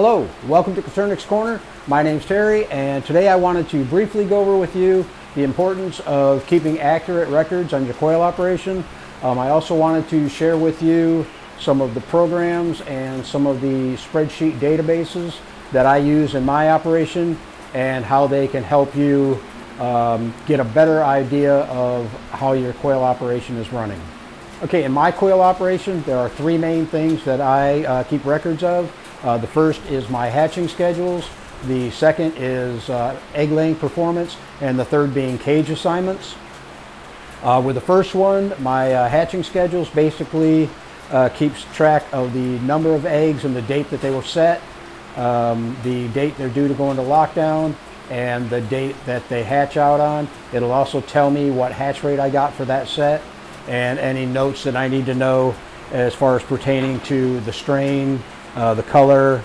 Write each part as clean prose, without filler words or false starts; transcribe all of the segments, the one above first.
Hello, welcome to Coturnix Corner. My name's Terry, and today I wanted to briefly go over with you the importance of keeping accurate records on your quail operation. I also wanted to share with you some of the programs and some of the spreadsheet databases that I use in my operation and how they can help you get a better idea of how your quail operation is running. Okay, in my quail operation, there are three main things that I keep records of. The first is my hatching schedules, the second is egg laying performance, and the third being cage assignments. With the first one, my hatching schedules basically keeps track of the number of eggs and the date that they were set, the date they're due to go into lockdown, and the date that they hatch out on. It'll also tell me what hatch rate I got for that set and any notes that I need to know as far as pertaining to the strain, the color,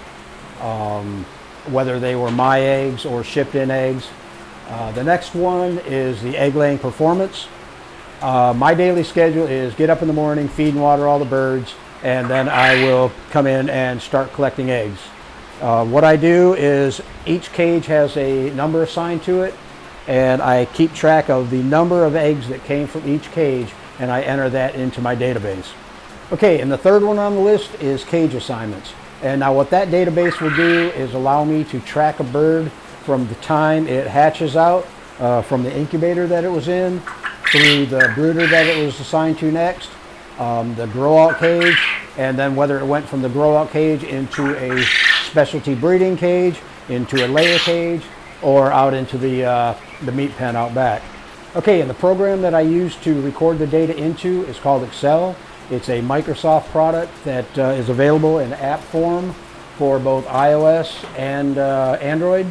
whether they were my eggs or shipped in eggs. The next one is the egg laying performance. My daily schedule is get up in the morning, feed and water all the birds, and then I will come in and start collecting eggs. What I do is each cage has a number assigned to it, and I keep track of the number of eggs that came from each cage, and I enter that into my database. Okay, and the third one on the list is cage assignments. And now what that database will do is allow me to track a bird from the time it hatches out, from the incubator that it was in, through the brooder that it was assigned to next, the grow-out cage, and then whether it went from the grow-out cage into a specialty breeding cage, into a layer cage, or out into the meat pen out back. Okay, and the program that I use to record the data into is called Excel. It's a Microsoft product that is available in app form for both iOS and Android.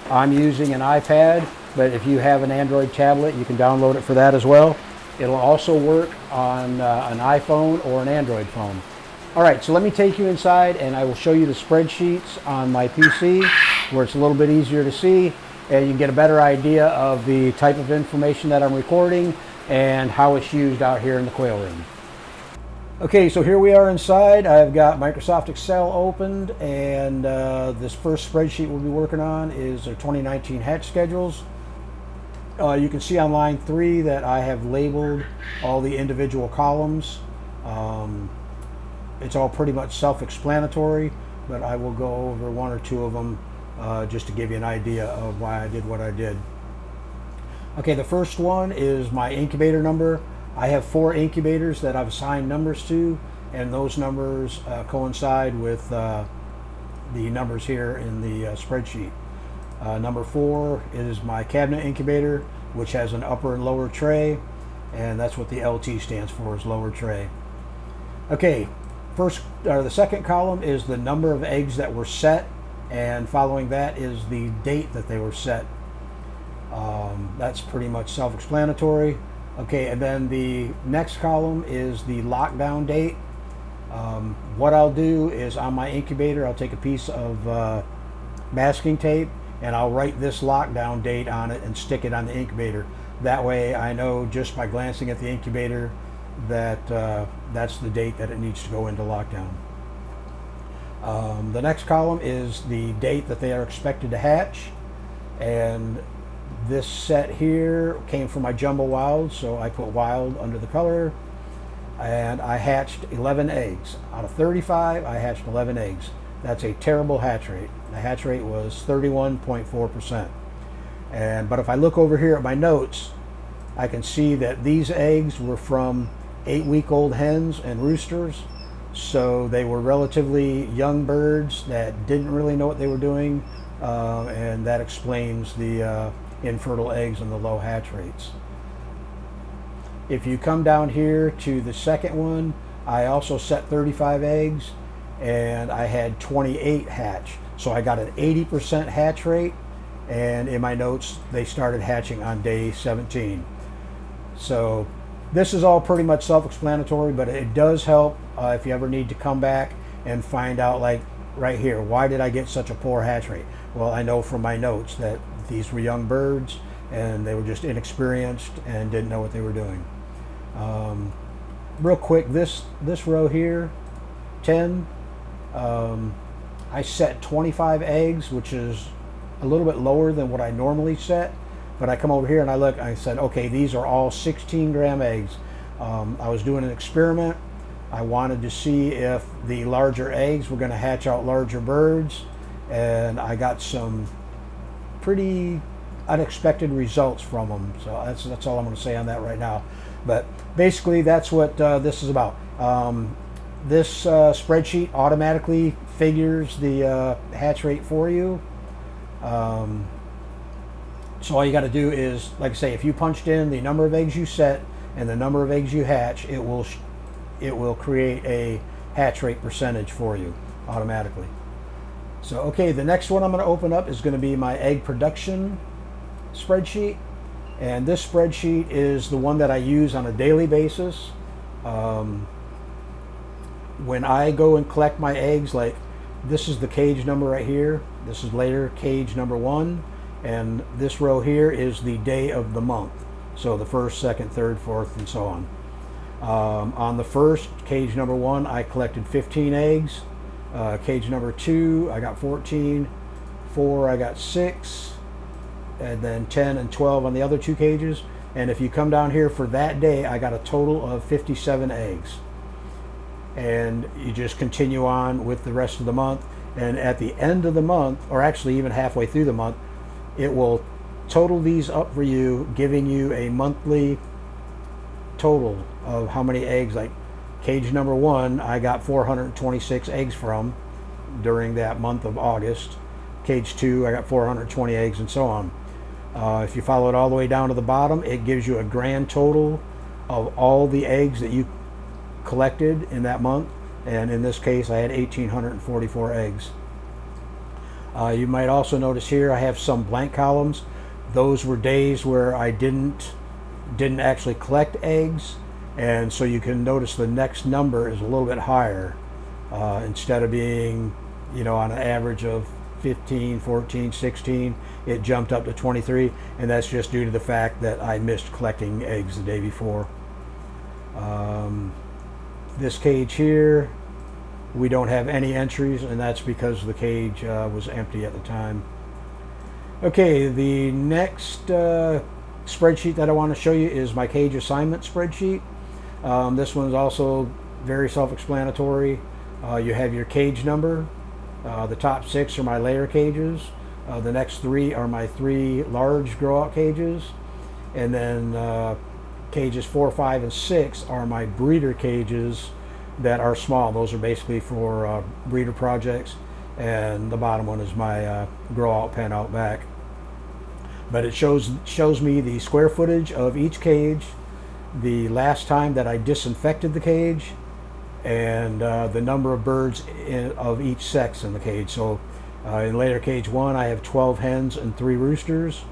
I'm using an iPad, but if you have an Android tablet, you can download it for that as well. It'll also work on an iPhone or an Android phone. All right, so let me take you inside and I will show you the spreadsheets on my PC where it's a little bit easier to see and you can get a better idea of the type of information that I'm recording and how it's used out here in the quail room. Okay, so here we are inside. I've got Microsoft Excel opened, and this first spreadsheet we'll be working on is our 2019 hatch schedules. You can see on line 3 that I have labeled all the individual columns. It's all pretty much self-explanatory, but I will go over one or two of them just to give you an idea of why I did what I did. Okay, the first one is my incubator number. I have 4 incubators that I've assigned numbers to, and those numbers coincide with the numbers here in the spreadsheet. Number 4 is my cabinet incubator, which has an upper and lower tray, and that's what the LT stands for, is lower tray. Okay, the second column is the number of eggs that were set, and following that is the date that they were set. That's pretty much self-explanatory. Okay, and then the next column is the lockdown date. What I'll do is on my incubator, I'll take a piece of masking tape and I'll write this lockdown date on it and stick it on the incubator. That way I know just by glancing at the incubator that that's the date that it needs to go into lockdown. The next column is the date that they are expected to hatch, and this set here came from my jumbo wild, so I put wild under the color, and I hatched 11 eggs. Out of 35, I hatched 11 eggs. That's a terrible hatch rate. The hatch rate was 31.4%. But if I look over here at my notes, I can see that these eggs were from 8-week-old hens and roosters, so they were relatively young birds that didn't really know what they were doing, and that explains the infertile eggs and the low hatch rates. If you come down here to the second one, I also set 35 eggs and I had 28 hatch. So I got an 80% hatch rate, and in my notes they started hatching on day 17. So this is all pretty much self-explanatory, but it does help if you ever need to come back and find out, like right here, why did I get such a poor hatch rate? Well, I know from my notes that these were young birds and they were just inexperienced and didn't know what they were doing. Real quick, this row here, 10, I set 25 eggs, which is a little bit lower than what I normally set. But I come over here and I look, I said, okay, these are all 16-gram eggs. I was doing an experiment. I wanted to see if the larger eggs were going to hatch out larger birds, and I got some pretty unexpected results from them. So that's all I'm going to say on that right now. But basically, that's what this is about. This spreadsheet automatically figures the hatch rate for you. So all you got to do is, like I say, if you punched in the number of eggs you set and the number of eggs you hatch, it will create a hatch rate percentage for you automatically. So okay, the next one I'm going to open up is going to be my egg production spreadsheet, and this spreadsheet is the one that I use on a daily basis. When I go and collect my eggs, like this is the cage number right here, this is layer cage number 1, and this row here is the day of the month, so the 1st, 2nd, 3rd, 4th, and so on. On the first, cage number 1, I collected 15 eggs. Cage number 2, I got 14. 4, I got 6. And then 10 and 12 on the other 2 cages. And if you come down here for that day, I got a total of 57 eggs. And you just continue on with the rest of the month. And at the end of the month, or actually even halfway through the month, it will total these up for you, giving you a monthly total of how many eggs. Like cage number 1, I got 426 eggs from during that month of August. Cage 2, I got 420 eggs, and so on. If you follow it all the way down to the bottom, it gives you a grand total of all the eggs that you collected in that month. And in this case, I had 1,844 eggs. You might also notice here I have some blank columns. Those were days where I didn't actually collect eggs, and so you can notice the next number is a little bit higher. Instead of being, on an average of 15, 14, 16, it jumped up to 23, and that's just due to the fact that I missed collecting eggs the day before. This cage here, we don't have any entries, and that's because the cage was empty at the time. Okay, the next spreadsheet that I want to show you is my cage assignment spreadsheet. This one's also very self-explanatory. You have your cage number. The top 6 are my layer cages. The next 3 are my 3 large grow-out cages. And then cages 4, 5, and 6 are my breeder cages that are small. Those are basically for breeder projects. And the bottom one is my grow-out pen out back. But it shows me the square footage of each cage, the last time that I disinfected the cage, and the number of birds of each sex in the cage. So in layer cage 1, I have 12 hens and 3 roosters.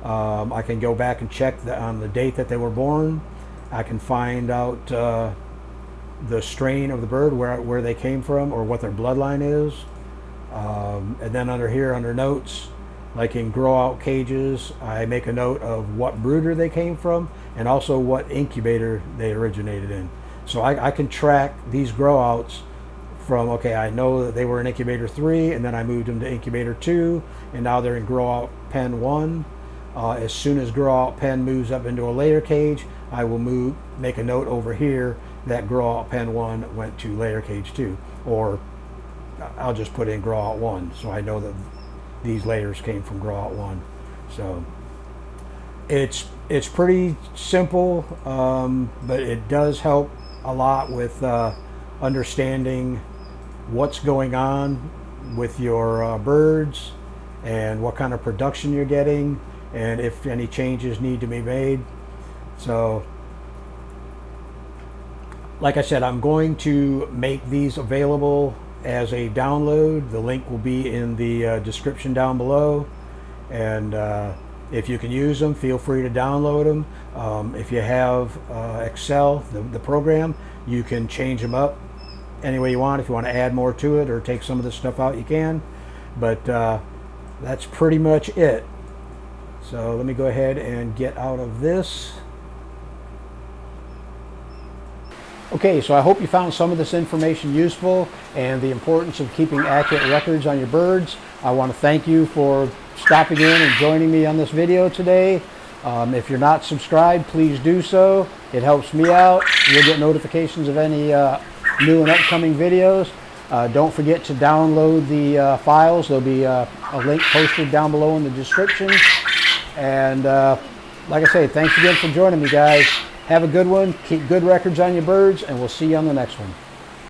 I can go back and check on the date that they were born. I can find out the strain of the bird, where they came from, or what their bloodline is. And then under here, under notes, like in grow out cages, I make a note of what brooder they came from and also what incubator they originated in. So I can track these grow outs from, okay, I know that they were in incubator 3, and then I moved them to incubator 2, and now they're in grow out pen 1. As soon as grow out pen moves up into a layer cage, I will make a note over here that grow out pen 1 went to layer cage 2, or I'll just put in grow out 1, so I know that these layers came from grow out 1. So it's pretty simple, but it does help a lot with understanding what's going on with your birds and what kind of production you're getting, and if any changes need to be made. So like I said, I'm going to make these available as a download. The link will be in the description down below, and if you can use them, feel free to download them. If you have Excel, the program, you can change them up any way you want. If you want to add more to it or take some of this stuff out, you can, but that's pretty much it. So let me go ahead and get out of this. Okay, so I hope you found some of this information useful and the importance of keeping accurate records on your birds. I want to thank you for stopping in and joining me on this video today. If you're not subscribed, please do so. It helps me out. You'll get notifications of any new and upcoming videos. Don't forget to download the files. There'll be a link posted down below in the description. And like I say, thanks again for joining me, guys. Have a good one. Keep good records on your birds, and we'll see you on the next one.